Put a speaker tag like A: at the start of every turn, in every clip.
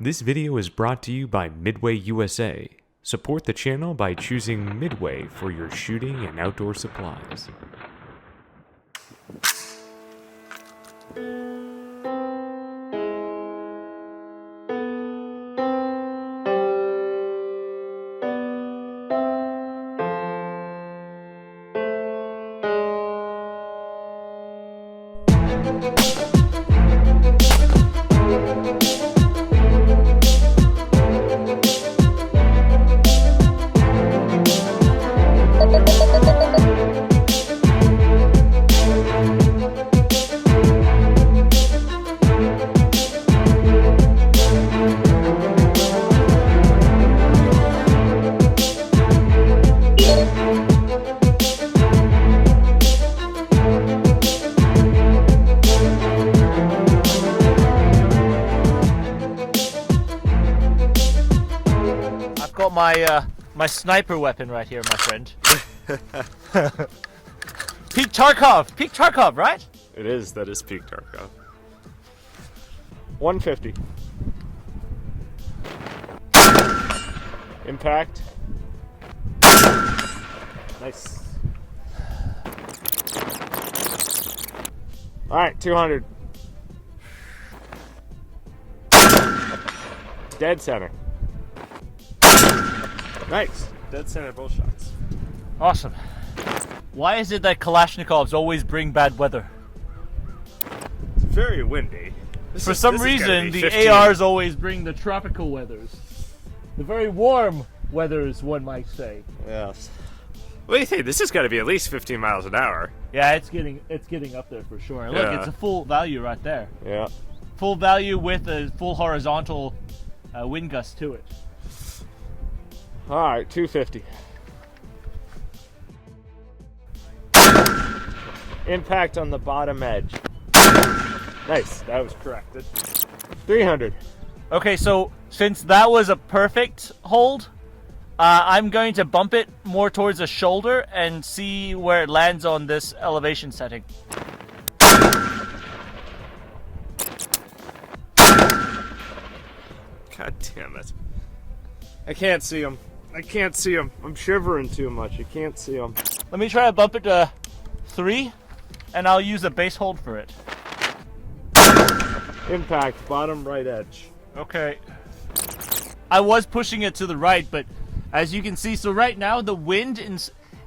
A: This video is brought to you by Midway USA. Support the channel by choosing Midway for your shooting and outdoor supplies.
B: My sniper weapon right here, my friend. Peak Tarkov, right?
C: It is, that is peak Tarkov. 150. Impact. Nice. Alright, 200. Dead center. Nice. Dead center both shots.
B: Awesome. Why is it that Kalashnikovs always bring bad weather?
C: It's very windy.
B: For some reason, the ARs always bring the tropical weathers. The very warm weathers, one might say.
C: Yes. What do you think? This has got to be at least 15 miles an hour.
B: Yeah, it's getting up there for sure. Look,
C: Yeah.
B: it's a full value right there.
C: Yeah.
B: Full value with a full horizontal wind gust to it.
C: Alright, 250. Impact on the bottom edge. Nice, that was corrected. 300.
B: Okay, so since that was a perfect hold, I'm going to bump it more towards the shoulder and see where it lands on this elevation setting.
C: God damn it. I can't see him. I can't see him. I'm shivering too much. I can't see him.
B: Let me try to bump it to 3, and I'll use a base hold for it.
C: Impact, bottom right edge.
B: Okay. I was pushing it to the right, but as you can see, so right now the wind,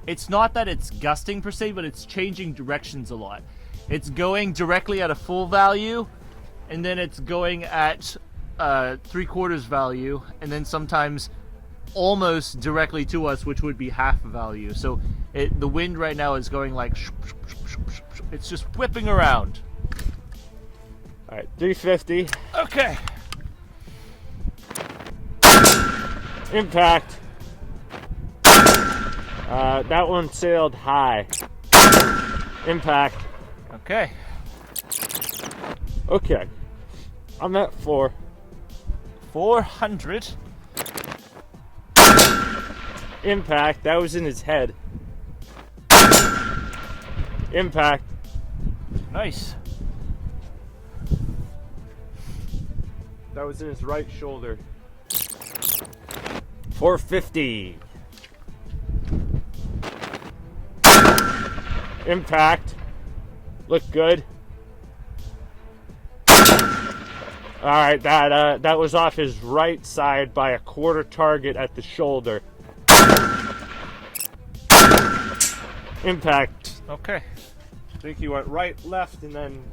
B: it's not that it's gusting per se, but it's changing directions a lot. It's going directly at a full value, and then it's going at 3/4 value, and then sometimes almost directly to us, which would be half value. So the wind right now is going like it's just whipping around.
C: All right, 350.
B: Okay.
C: Impact. That one sailed high. Impact.
B: Okay.
C: Okay. I'm at
B: 400.
C: Impact. That was in his head. Impact.
B: Nice.
C: That was in his right shoulder. 450. Impact. Look good. All right, that was off his right side by a quarter target at the shoulder. Impact.
B: Okay.
C: I think he went right, left, and then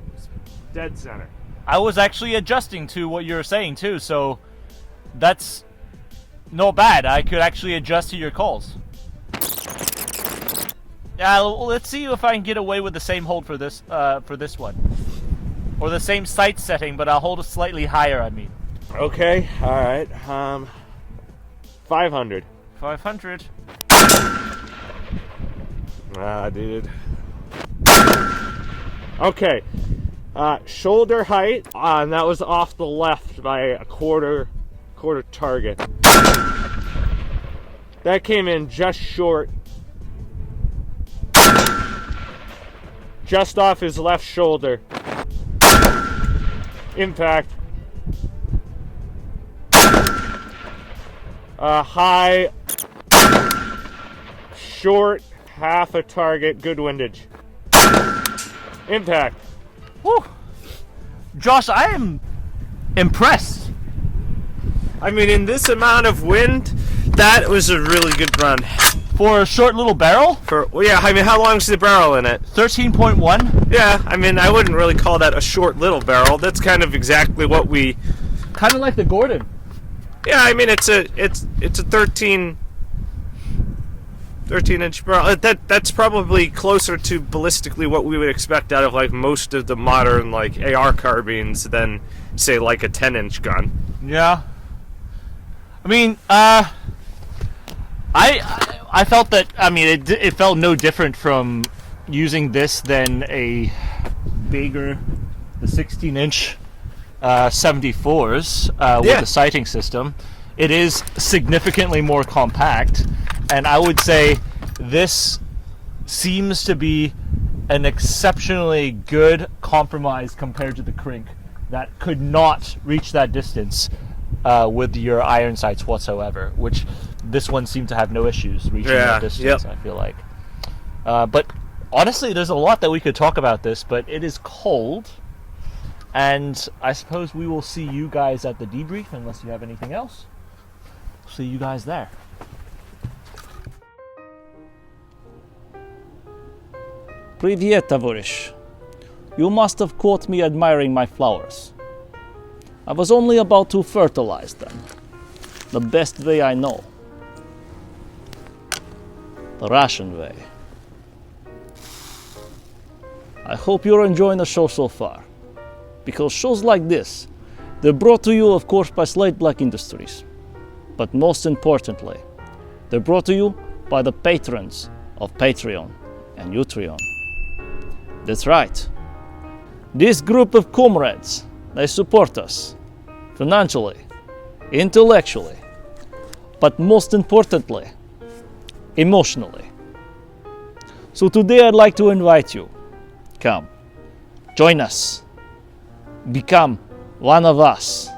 C: dead center.
B: I was actually adjusting to what you were saying too, so that's not bad. I could actually adjust to your calls. Yeah, let's see if I can get away with the same hold for this one. Or the same sight setting, but I'll hold it slightly higher, I mean.
C: Okay, alright. 500.
B: 500.
C: Ah, dude. Okay. Shoulder height, and that was off the left by a quarter target. That came in just short. Just off his left shoulder. Impact. High, short, half a target, good windage. Impact.
B: Woo. Josh, I am impressed.
C: I mean, in this amount of wind, that was a really good run.
B: For a short little barrel?
C: Well, yeah, I mean, how long's the barrel in it?
B: 13.1.
C: Yeah, I mean, I wouldn't really call that a short little barrel. That's kind of exactly what we...
B: Kind of like the Gordon.
C: Yeah, I mean, it's a 13 inch barrel. That's probably closer to ballistically what we would expect out of like most of the modern like AR carbines than say like a 10-inch gun.
B: Yeah. I mean, I felt that. I mean, it felt no different from using this than a bigger, the 16-inch 74s with the sighting system. It is significantly more compact, and I would say this seems to be an exceptionally good compromise compared to the Krink that could not reach that distance with your iron sights whatsoever, which this one seemed to have no issues reaching that distance, I feel like. But honestly, there's a lot that we could talk about this, but it is cold, and I suppose we will see you guys at the debrief, unless you have anything else. See you guys there.
D: Привет, товарищ. You must have caught me admiring my flowers. I was only about to fertilize them, the best way I know. The Russian way. I hope you're enjoying the show so far, because shows like this, they're brought to you of course by Slate Black Industries, but most importantly, they're brought to you by the patrons of Patreon and Utreon. That's right. This group of comrades, they support us financially, intellectually, but most importantly, emotionally. So today I'd like to invite you. Come, join us. Become one of us.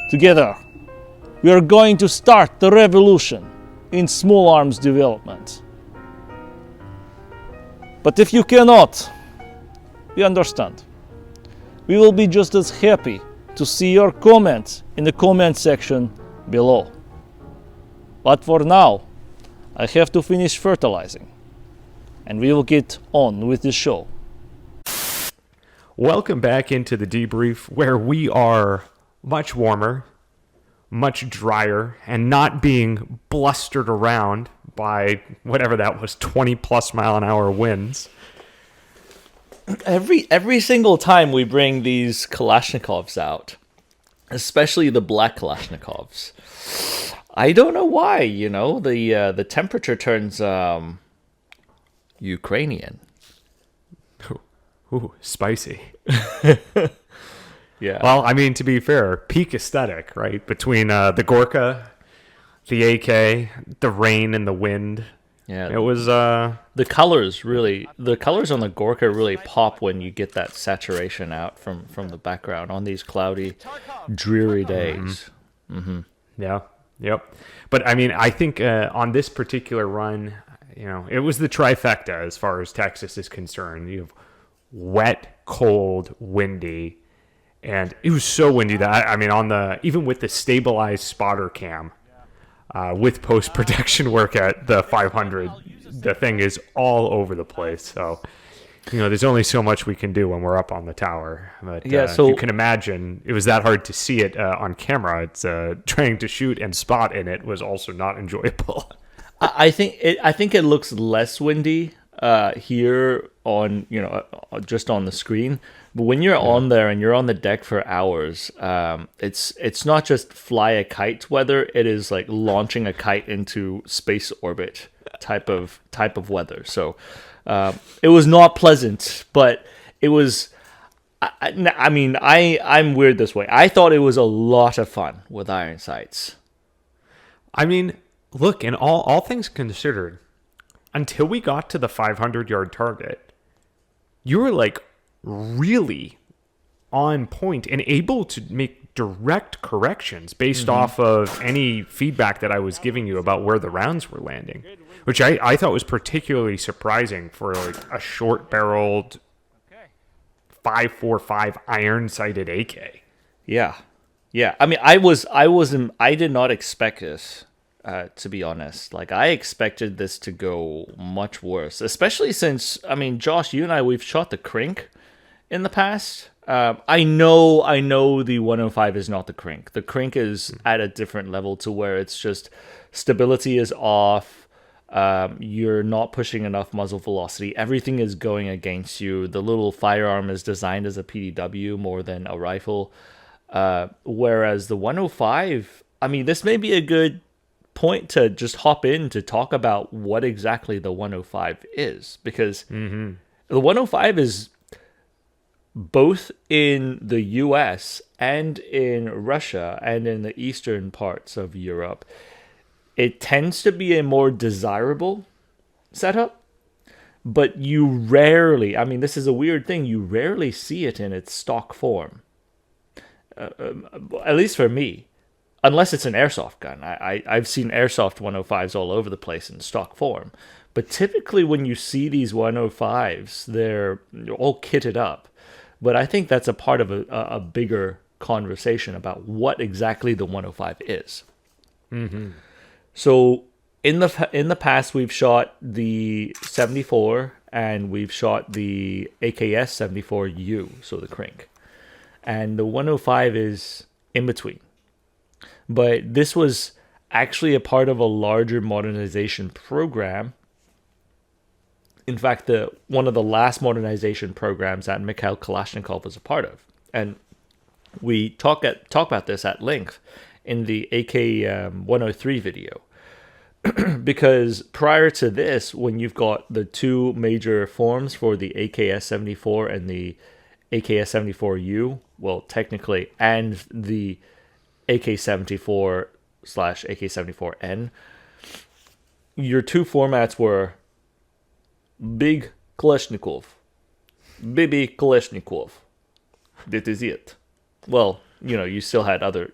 D: Together, we are going to start the revolution in small arms development. But if you cannot, we understand. We will be just as happy to see your comments in the comment section below. But for now, I have to finish fertilizing, and we will get on with the show.
A: Welcome back into the debrief, where we are much warmer, much drier, and not being blustered around by whatever that was, 20 plus mile an hour winds.
B: Every single time we bring these Kalashnikovs out, especially the black Kalashnikovs, I don't know why, you know, the temperature turns Ukrainian.
A: Ooh, spicy.
B: Yeah.
A: Well, I mean, to be fair, peak aesthetic, right? Between the Gorka, the AK, the rain and the wind.
B: Yeah.
A: It was
B: the colors on the Gorka really pop when you get that saturation out from the background on these cloudy, dreary days.
A: Mm-hmm. Yeah. Yep. But I mean, I think on this particular run, you know, it was the trifecta as far as Texas is concerned. You have wet, cold, windy, and it was so windy that I mean, even with the stabilized spotter cam, with post production work at the 500, the thing is all over the place. So, you know, there's only so much we can do when we're up on the tower. But
B: yeah, so
A: you can imagine it was that hard to see it on camera. It's trying to shoot and spot in it was also not enjoyable.
B: I think it looks less windy here on, you know, just on the screen, but when you're on there and you're on the deck for hours, it's not just fly a kite weather, it is like launching a kite into space orbit type of weather. So it was not pleasant, but it was I mean, I'm weird this way. I thought it was a lot of fun with iron sights.
A: I mean, look, in all things considered, until we got to the 500-yard target, you were like really on point and able to make direct corrections based off of any feedback that I was giving you about where the rounds were landing, which I thought was particularly surprising for like a short-barreled 5.45 iron-sighted AK.
D: Yeah. I mean, I did not expect this, to be honest. Like, I expected this to go much worse, especially since, I mean, Josh, you and I, we've shot the Crink in the past. I know the 105 is not the Crink. The Crink is at a different level to where it's just stability is off. You're not pushing enough muzzle velocity. Everything is going against you. The little firearm is designed as a PDW more than a rifle. Whereas the 105, I mean, this may be a good point to just hop in to talk about what exactly the 105 is, because the 105 is both in the US and in Russia and in the eastern parts of Europe. It tends to be a more desirable setup, but you rarely, I mean, this is a weird thing, you rarely see it in its stock form. At least for me, unless it's an airsoft gun. I've seen airsoft 105s all over the place in stock form. But typically when you see these 105s, they're all kitted up. But I think that's a part of a bigger conversation about what exactly the 105 is. So in the past, we've shot the 74 and we've shot the AKS 74U, so the Crink. And the 105 is in between. But this was actually a part of a larger modernization program. In fact, one of the last modernization programs that Mikhail Kalashnikov was a part of. And we talk about this at length in the AK103 video. Because prior to this, when you've got the two major forms for the AKS-74 and the AKS-74U, well, technically, and the AK-74/AK-74N, your two formats were Big Kalashnikov, Baby Kalashnikov. That is it. Well, you still had other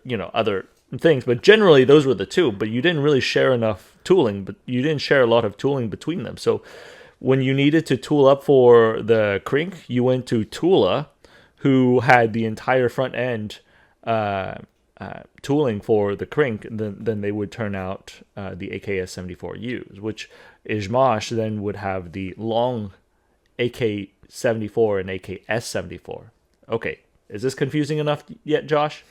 D: things, but generally those were the two, but you didn't really share enough tooling, but you didn't share a lot of tooling between them. So when you needed to tool up for the Crink, you went to Tula, who had the entire front end tooling for the Crink. Then they would turn out the AKS-74Us, which Izhmash then would have the long AK-74 and AKS-74. Okay, is this confusing enough yet, Josh?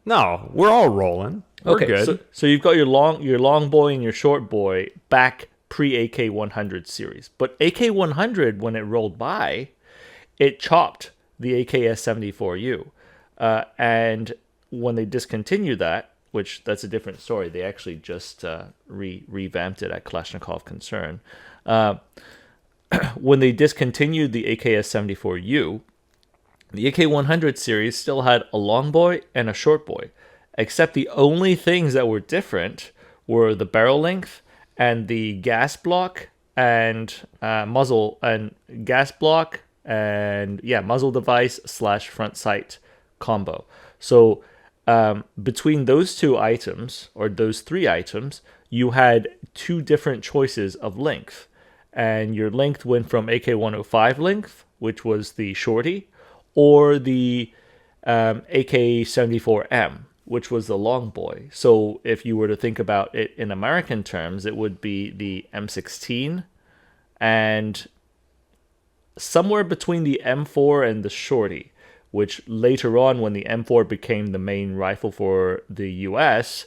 A: No, we're all rolling. We're good.
D: So you've got your long boy and your short boy back pre-AK100 series. But AK100, when it rolled by, it chopped the AKS-74U. And when they discontinued that, which that's a different story, they actually just revamped it at Kalashnikov Concern. When they discontinued the AKS-74U, the AK100 series still had a long boy and a short boy, except the only things that were different were the barrel length and the gas block and muzzle and gas block and muzzle device / front sight combo. So between those two items, or those three items, you had two different choices of length, and your length went from AK105 length, which was the shorty, or the AK-74M, which was the long boy. So if you were to think about it in American terms, it would be the M16, and somewhere between the M4 and the shorty, which later on, when the M4 became the main rifle for the US,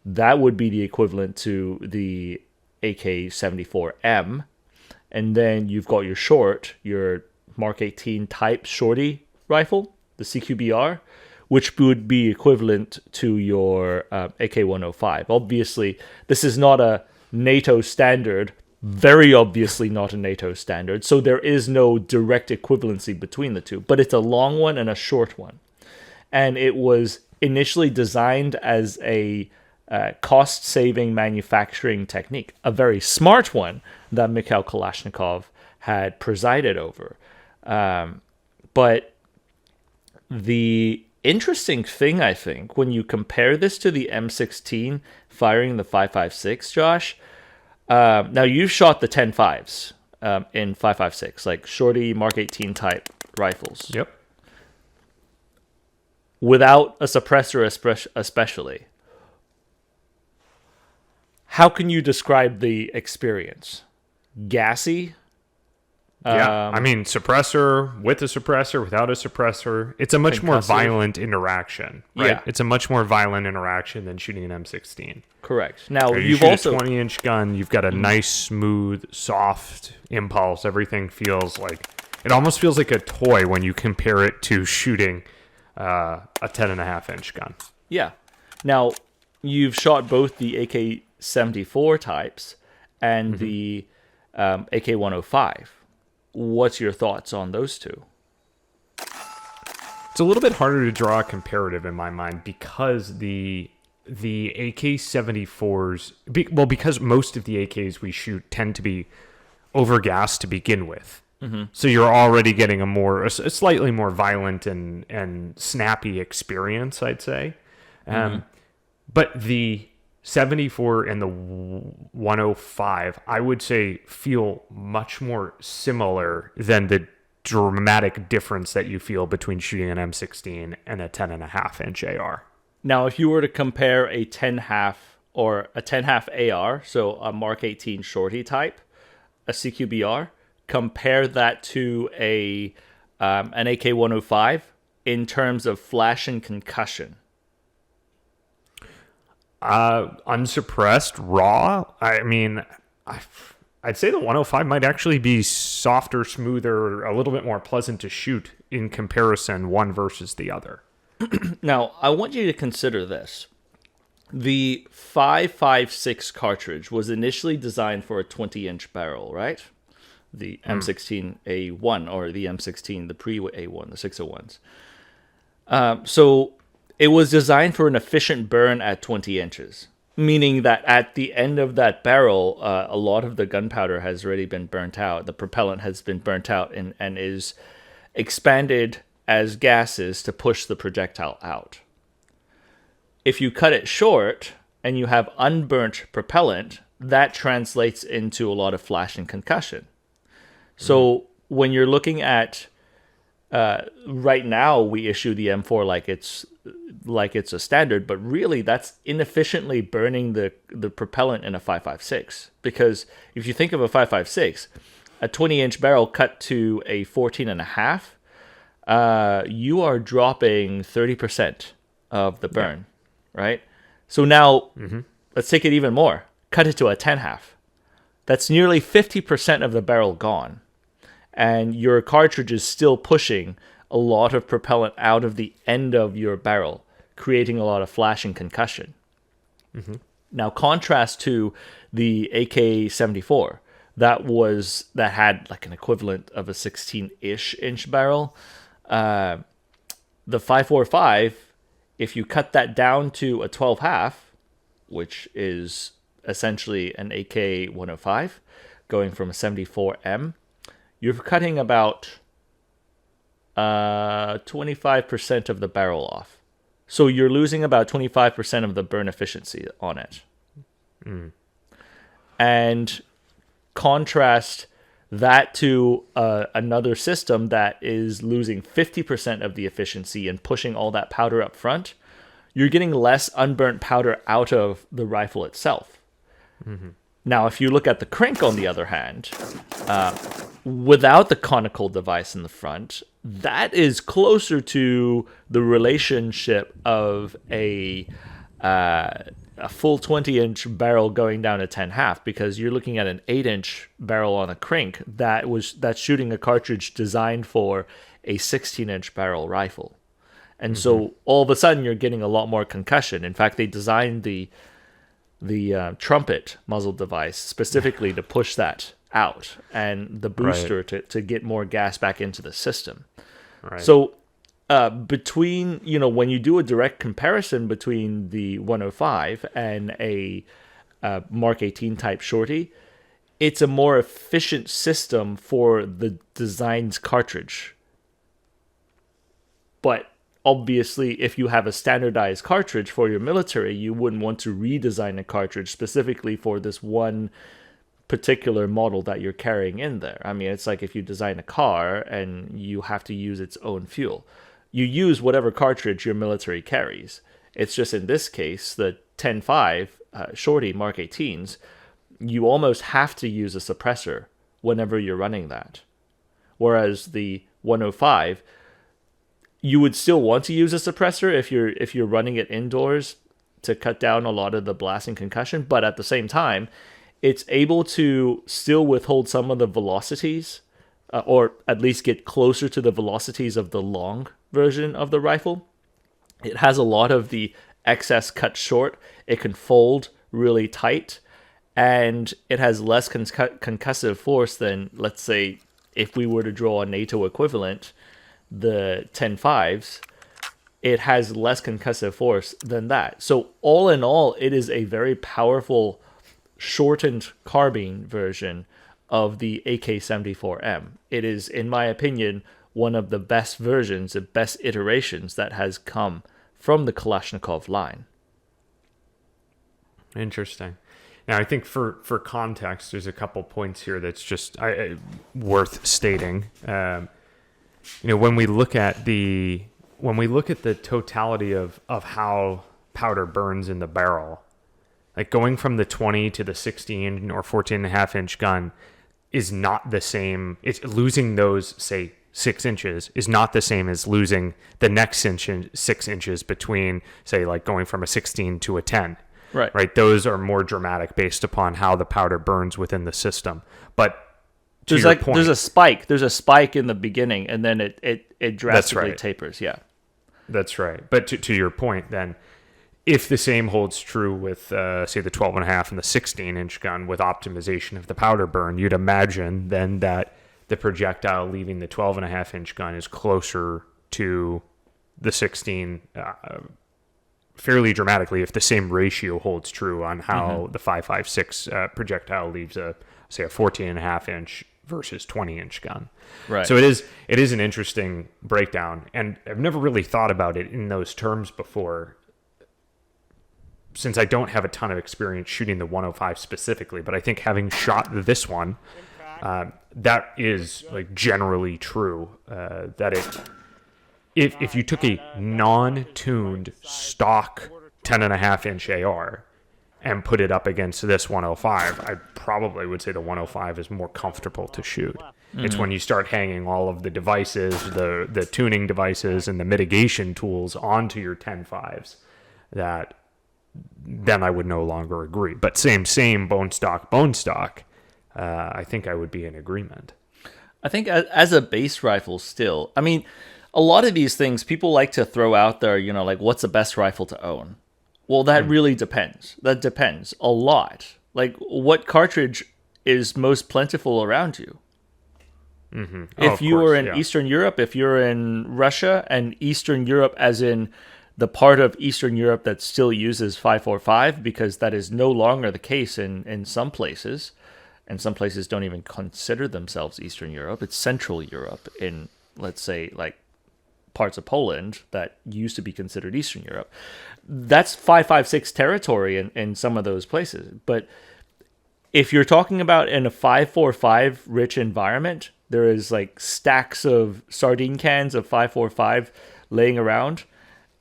D: that would be the equivalent to the AK-74M. And then you've got your short, your Mark 18 type shorty rifle, the CQBR, which would be equivalent to your AK-105. Obviously, this is not a NATO standard, very obviously not a NATO standard, so there is no direct equivalency between the two, but it's a long one and a short one. And it was initially designed as a cost-saving manufacturing technique, a very smart one that Mikhail Kalashnikov had presided over. But the interesting thing, I think, when you compare this to the M16 firing the 5.56, Josh. Now, you've shot the 10.5s in 5.56, like shorty Mark 18 type rifles.
A: Yep.
D: Without a suppressor especially. How can you describe the experience? Gassy?
A: Yeah, I mean, suppressor, with a suppressor, without a suppressor. It's a much more
D: Concussive.
A: violent interaction, right?
D: Yeah.
A: It's a much more violent interaction than shooting an M16.
D: Correct. Now,
A: So you
D: you've
A: shoot
D: also...
A: a 20-inch gun, you've got a nice, smooth, soft impulse. Everything feels like... It almost feels like a toy when you compare it to shooting a 10.5-inch gun.
D: Yeah. Now, you've shot both the AK-74 types and the AK-105. What's your thoughts on those two?
A: It's a little bit harder to draw a comparative in my mind because the AK-74s... because most of the AKs we shoot tend to be overgassed to begin with. So you're already getting a slightly more violent and snappy experience, I'd say. But the 74 and the 105, I would say, feel much more similar than the dramatic difference that you feel between shooting an M16 and a 10.5-inch AR.
D: Now, if you were to compare a 10.5 or a 10.5 AR, so a Mark 18 shorty type, a CQBR, compare that to an AK-105 in terms of flash and concussion.
A: Unsuppressed, raw. I mean, I'd say the 105 might actually be softer, smoother, a little bit more pleasant to shoot in comparison, one versus the other.
D: Now, I want you to consider this. The 5.56 cartridge was initially designed for a 20-inch barrel, right? The M16A1 or the M16, the pre-A1, the 601s. So it was designed for an efficient burn at 20 inches, meaning that at the end of that barrel, a lot of the gunpowder has already been burnt out. The propellant has been burnt out and is expanded as gases to push the projectile out. If you cut it short and you have unburnt propellant, that translates into a lot of flash and concussion. So when you're looking at right now, we issue the M4 like it's a standard, but really that's inefficiently burning the propellant in a 5.56. Because if you think of a 5.56, a 20-inch barrel cut to a 14.5, you are dropping 30% of the burn, right? So now let's take it even more. Cut it to a 10.5. That's nearly 50% of the barrel gone. And your cartridge is still pushing a lot of propellant out of the end of your barrel, creating a lot of flash and concussion. Now, contrast to the AK-74, that had like an equivalent of a 16-ish inch barrel. The 5.45, if you cut that down to a 12.5, which is essentially an AK-105, going from a 74M, you're cutting about 25% of the barrel off. So you're losing about 25% of the burn efficiency on it. And contrast that to another system that is losing 50% of the efficiency and pushing all that powder up front. You're getting less unburnt powder out of the rifle itself. Now, if you look at the crank, on the other hand, without the conical device in the front, that is closer to the relationship of a full 20-inch barrel going down to 10.5, because you're looking at an 8-inch barrel on a crank that's shooting a cartridge designed for a 16-inch barrel rifle. And so all of a sudden you're getting a lot more concussion. In fact, they designed the trumpet muzzle device specifically to push that out, and the booster to get more gas back into the system. So between, when you do a direct comparison between the 105 and a Mark 18 type shorty, it's a more efficient system for the design's cartridge. But obviously, if you have a standardized cartridge for your military, you wouldn't want to redesign a cartridge specifically for this one particular model that you're carrying in there. I mean, it's like if you design a car and you have to use its own fuel. You use whatever cartridge your military carries. It's just in this case, the 10.5 Shorty Mark 18s, you almost have to use a suppressor whenever you're running that. Whereas the 105, you would still want to use a suppressor if you're running it indoors to cut down a lot of the blast and concussion, but at the same time, it's able to still withhold some of the velocities, or at least get closer to the velocities of the long version of the rifle. It has a lot of the excess cut short. It can fold really tight, and it has less concussive force than, let's say, if we were to draw a NATO equivalent, the 10.5s, it has less concussive force than that. So all in all, it is a very powerful shortened carbine version of the AK-74M. It is, in my opinion, one of the best versions, the best iterations that has come from the Kalashnikov line.
A: Interesting. Now, I think for context, there's a couple points here that's just worth stating. When we look at the totality of how powder burns in the barrel, like going from the 20 to the 16 or 14.5-inch gun is not the same. It's losing those, say, 6 inches is not the same as losing the next 6 inches between, say, like going from a 16 to a 10. Right. Those are more dramatic based upon how the powder burns within the system. But
D: there's a spike. There's a spike in the beginning, and then it drastically tapers. Yeah,
A: that's right. But to your point, then, if the same holds true with, say, the 12.5 and the 16-inch gun with optimization of the powder burn, you'd imagine then that the projectile leaving the 12.5-inch gun is closer to the 16 fairly dramatically if the same ratio holds true on how the 5.56 projectile leaves a 14.5-inch versus 20-inch gun.
D: Right.
A: So it is an interesting breakdown, and I've never really thought about it in those terms before, since I don't have a ton of experience shooting the 105 specifically, but I think having shot this one, that is like generally true. That if you took a non-tuned stock 10.5-inch AR and put it up against this 105, I probably would say the 105 is more comfortable to shoot. Mm-hmm. It's when you start hanging all of the devices, the tuning devices and the mitigation tools onto your 10.5s that then I would no longer agree. But same bone stock, I think I would be in agreement.
D: I think as a base rifle still, I mean, a lot of these things people like to throw out there, like what's the best rifle to own? Well, that really depends. That depends a lot. Like what cartridge is most plentiful around you? Mm-hmm. If you are in Eastern Europe, if you're in Russia, and Eastern Europe as in the part of Eastern Europe that still uses 5.45, because that is no longer the case in some places, and some places don't even consider themselves Eastern Europe. It's Central Europe in, let's say, like parts of Poland that used to be considered Eastern Europe. That's 5.56 territory in some of those places. But if you're talking about in a 5.45 rich environment, there is like stacks of sardine cans of 5.45 laying around.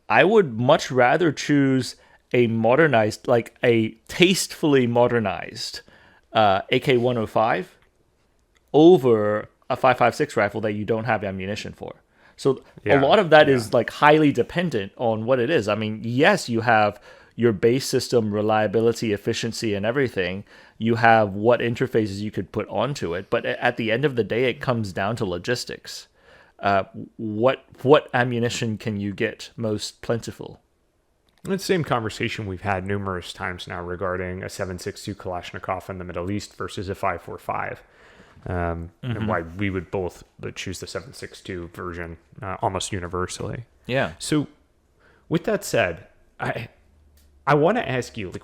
D: I would much rather choose a modernized, like a tastefully modernized AK105 over a 5.56 rifle that you don't have ammunition for. So a lot of that is like highly dependent on what it is. I mean, yes, you have your base system reliability, efficiency, and everything. You have what interfaces you could put onto it. But at the end of the day, it comes down to logistics. What ammunition can you get most plentiful?
A: It's the same conversation we've had numerous times now regarding a 7.62 Kalashnikov in the Middle East versus a 5.45. And why we would both choose the 7.62 version almost universally.
D: Yeah.
A: So with that said, I want to ask you, like,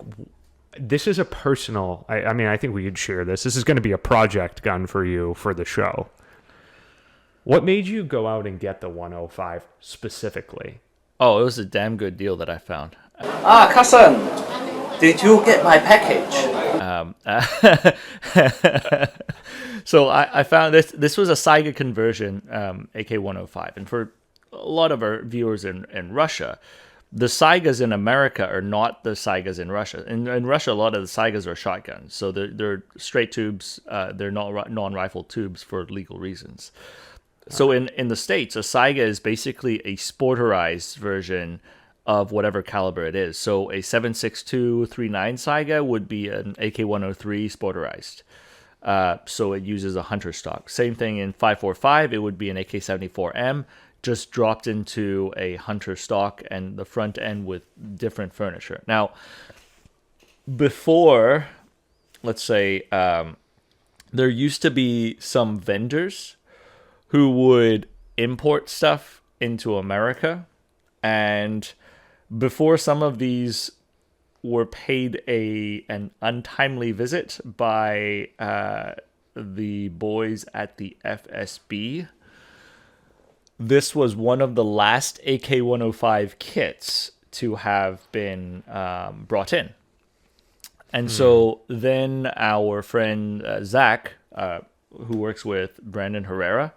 A: this is a personal, I mean, I think we could share this. This is going to be a project gun for you for the show. What made you go out and get the 105 specifically?
D: Oh, it was a damn good deal that I found.
E: Ah, cousin, did you get my package?
D: So I found this. This was a Saiga conversion AK105, and for a lot of our viewers in Russia, the Saigas in America are not the Saigas in Russia. In Russia, a lot of the Saigas are shotguns, so they're straight tubes. They're not non-rifle tubes for legal reasons. So in the States, a Saiga is basically a sporterized version of whatever caliber it is. So a 7.62 39 Saiga would be an AK103 sporterized. So it uses a hunter stock. Same thing in 5.45, it would be an AK-74M, just dropped into a hunter stock and the front end with different furniture. Now, before, let's say, there used to be some vendors who would import stuff into America, and before some of these were paid an untimely visit by the boys at the FSB, this was one of the last AK-105 kits to have been brought in. And so then our friend Zach, who works with Brandon Herrera,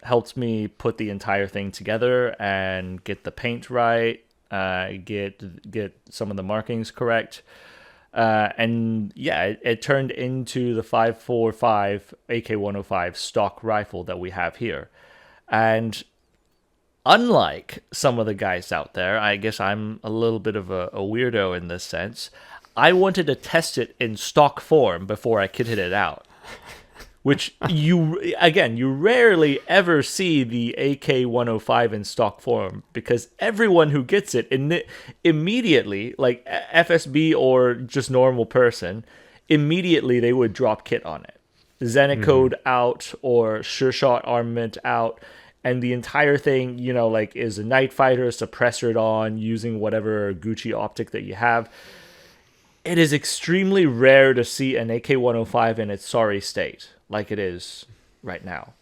D: helped me put the entire thing together and get the paint right, get some of the markings correct. And yeah, it turned into the 5.45 AK-105 stock rifle that we have here. And unlike some of the guys out there, I guess I'm a little bit of a weirdo in this sense. I wanted to test it in stock form before I kitted it out. Which you rarely ever see the AK-105 in stock form, because everyone who gets it immediately, like FSB or just normal person, immediately they would drop kit on it. Zenit code out or sure shot armament out, and the entire thing, like is a night fighter, suppressor on, using whatever Gucci optic that you have. It is extremely rare to see an AK-105 in its sorry state, like it is right now.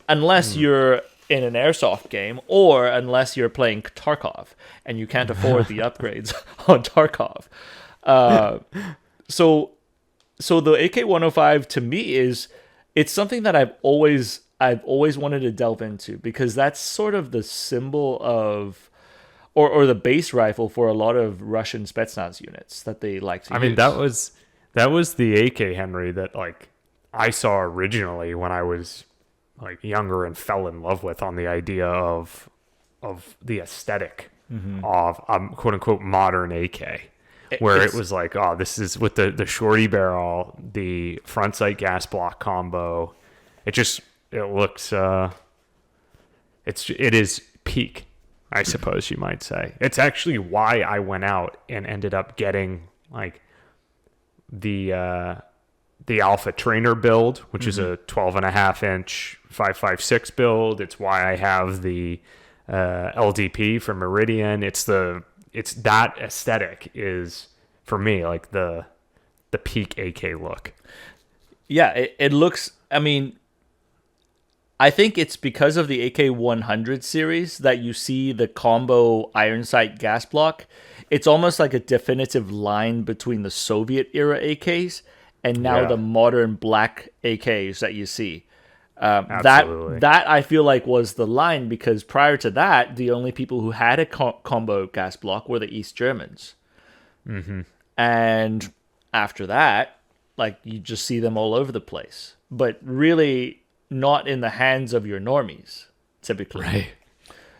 D: Unless you're in an airsoft game, or unless you're playing Tarkov, and you can't afford the upgrades on Tarkov. So the AK-105 to me it's something that I've always wanted to delve into, because that's sort of the symbol of, or the base rifle for a lot of Russian Spetsnaz units that they like to use.
A: I mean, that was the AK, Henry, that like I saw originally when I was like younger and fell in love with, on the idea of the aesthetic of quote unquote modern AK, where it was like, oh, this is with the shorty barrel, the front sight gas block combo. It looks it is peak, I suppose you might say. It's actually why I went out and ended up getting like the Alpha Trainer build, which is a 12.5-inch 5.56 build. It's why I have the LDP from Meridian. It's that aesthetic is for me like the peak AK look.
D: Yeah, it looks. I mean, I think it's because of the AK-100 series that you see the combo iron sight gas block. It's almost like a definitive line between the Soviet era AKs and now the modern black AKs that you see.
A: Absolutely.
D: That I feel like was the line, because prior to that, the only people who had a combo gas block were the East Germans. Mm-hmm. And after that, like, you just see them all over the place, but really not in the hands of your normies, typically.
A: Right.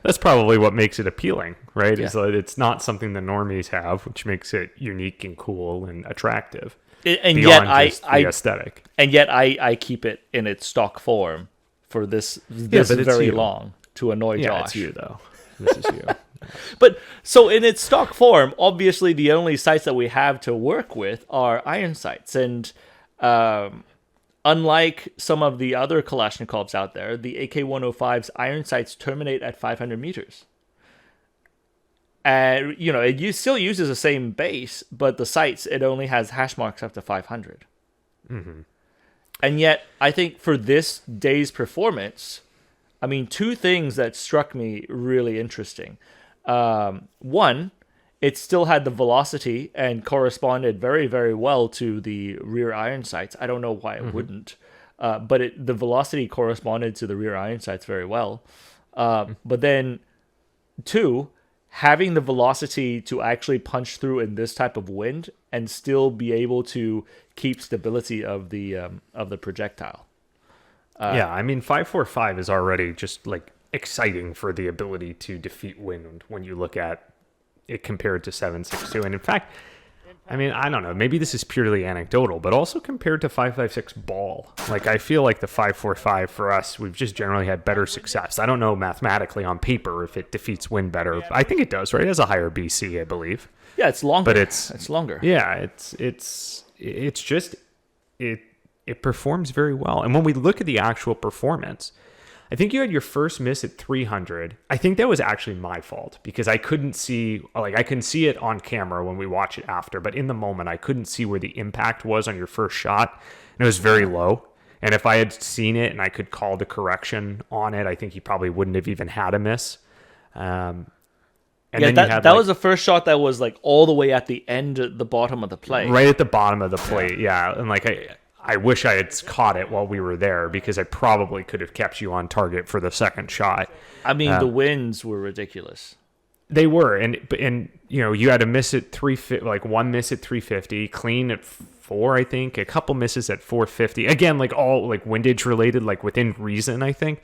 A: That's probably what makes it appealing, right?
D: Yeah.
A: Is that it's not something the normies have, which makes it unique and cool and attractive.
D: And yet
A: the aesthetic.
D: And yet I keep it in its stock form for this very long to annoy Josh.
A: Yeah, it's you though. This is you.
D: But so in its stock form, obviously the only sights that we have to work with are iron sights, and unlike some of the other Kalashnikovs out there, the AK-105's iron sights terminate at 500 meters. And, it still uses the same base, but the sights, it only has hash marks up to 500. Mm-hmm. And yet, I think for this day's performance, I mean, two things that struck me really interesting. One, it still had the velocity and corresponded very, very well to the rear iron sights. I don't know why it wouldn't, but the velocity corresponded to the rear iron sights very well. But then, two, having the velocity to actually punch through in this type of wind and still be able to keep stability of the projectile.
A: Yeah, I mean, 545 is already just like exciting for the ability to defeat wind when you look at it compared to 762. And in fact, I mean, I don't know, maybe this is purely anecdotal, but also compared to 556 ball. Like, I feel like the 545 for us, we've just generally had better success. I don't know mathematically on paper if it defeats wind better. I think it does, right? It has a higher BC, I believe.
D: Yeah, it's longer.
A: But it's
D: longer.
A: Yeah, it's just it performs very well. And when we look at the actual performance, I think you had your first miss at 300. I think that was actually my fault because I couldn't see, like I can see it on camera when we watch it after, but in the moment I couldn't see where the impact was on your first shot. And it was very low. And if I had seen it and I could call the correction on it, I think you probably wouldn't have even had a miss. And
D: yeah,
A: then
D: that was the first shot that was like all the way at the end, at the bottom of the plate.
A: Right at the bottom of the plate, yeah. And like I wish I had caught it while we were there because I probably could have kept you on target for the second shot.
D: I mean, the winds were ridiculous.
A: They were, and you know, you had a miss at 350, like one miss at 350, clean at 4, I think, a couple misses at 450. Again, like all like windage related, like within reason, I think.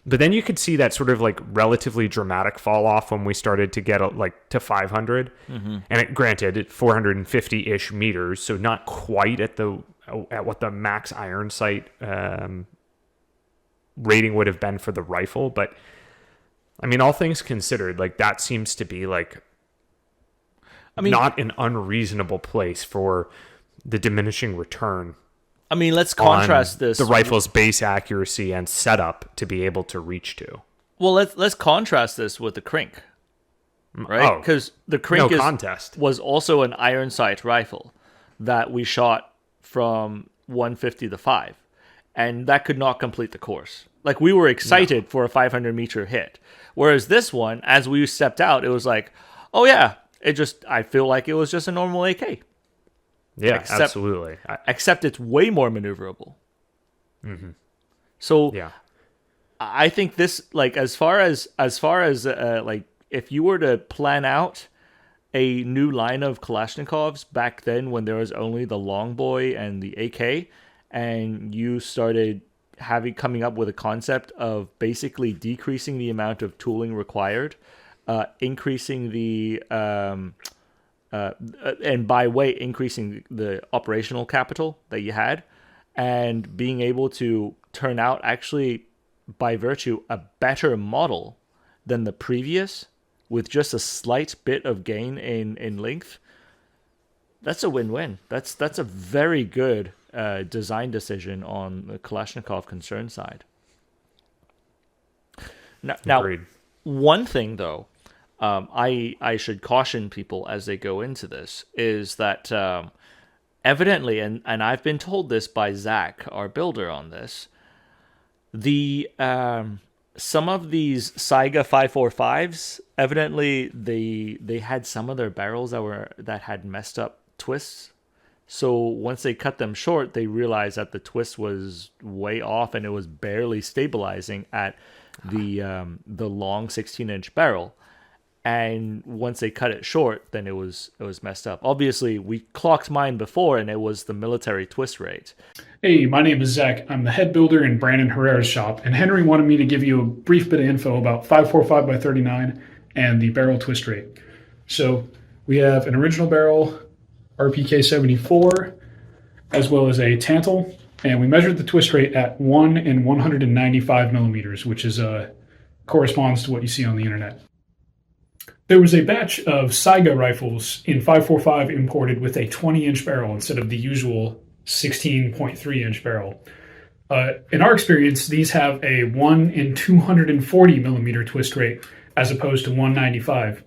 A: But then you could see that sort of like relatively dramatic fall off when we started to get like to 500, and it granted at 450-ish meters, so not quite at what the max iron sight rating would have been for the rifle. But I mean, all things considered, like that seems to be like, I mean, not an unreasonable place for the diminishing return.
D: I mean, let's contrast this.
A: The rifle's base accuracy and setup to be able to reach to.
D: Well, let's contrast this with the Krink, right? Because the Krink was also an iron sight rifle that we shot from 150 to 5, and that could not complete the course. Like, we were excited for a 500-meter hit, whereas this one, as we stepped out, it was like, oh yeah, I feel like it was just a normal AK.
A: Yeah, absolutely.
D: Except it's way more maneuverable. Mm-hmm. So
A: yeah,
D: I think this, like, as far as like, if you were to plan out a new line of Kalashnikovs back then when there was only the Longboy and the AK, and you started coming up with a concept of basically decreasing the amount of tooling required, increasing the and by way increasing the operational capital that you had, and being able to turn out actually by virtue a better model than the previous with just a slight bit of gain in length, that's a win-win. That's a very good design decision on the Kalashnikov concern side. Now, one thing though, I should caution people as they go into this is that evidently, and I've been told this by Zach, our builder on this, the some of these Saiga 545s, evidently they had some of their barrels that had messed up twists. So once they cut them short, they realized that the twist was way off and it was barely stabilizing at the long 16-inch barrel. And once they cut it short, then it was messed up. Obviously, we clocked mine before, and it was the military twist rate.
F: Hey, my name is Zach. I'm the head builder in Brandon Herrera's shop, and Henry wanted me to give you a brief bit of info about 545 by 39 and the barrel twist rate. So we have an original barrel, RPK 74, as well as a Tantal, and we measured the twist rate at 1 in 195 millimeters, which is corresponds to what you see on the internet. There was a batch of Saiga rifles in 545 imported with a 20-inch barrel instead of the usual 16.3-inch barrel. In our experience, these have a 1 in 240 millimeter twist rate as opposed to 195.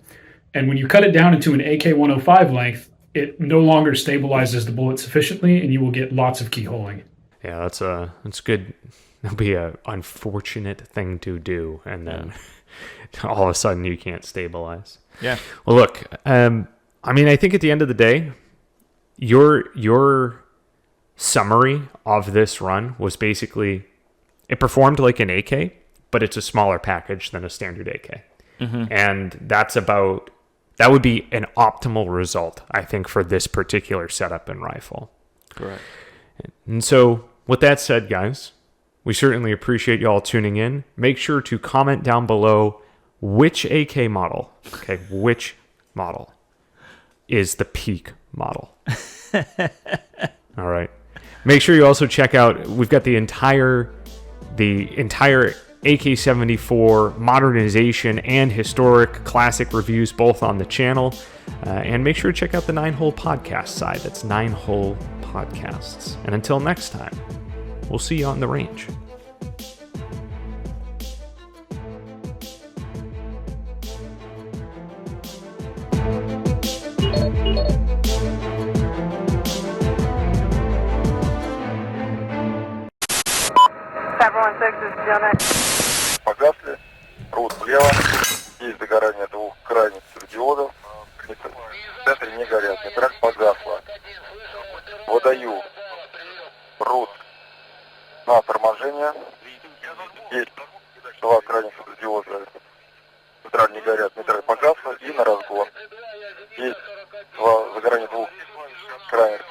F: And when you cut it down into an AK105 length, it no longer stabilizes the bullet sufficiently, and you will get lots of keyholing.
A: Yeah, that's good. That'll be a unfortunate thing to do, and then all of a sudden you can't stabilize.
B: Yeah.
A: Well, look, I mean, I think at the end of the day, your summary of this run was basically it performed like an AK, but it's a smaller package than a standard AK, and that would be an optimal result, I think, for this particular setup and rifle.
B: Correct.
A: And so, with that said, guys, we certainly appreciate you all tuning in. Make sure to comment down below which AK model, which model is the peak model. All right. Make sure you also check out, we've got the entire AK-74 modernization and historic classic reviews both on the channel. And make sure to check out the 9-Hole podcast side. That's 9-Hole Podcasts. And until next time, we'll see you on the range.
G: Погасли, рут влево, есть догорание двух крайних светодиодов, в центре не горят, нейтраль погасла. Выдаю рут на торможение, есть два крайних светодиода, нейтраль не горят, нейтраль погасла и на разгон. Есть загорание двух крайних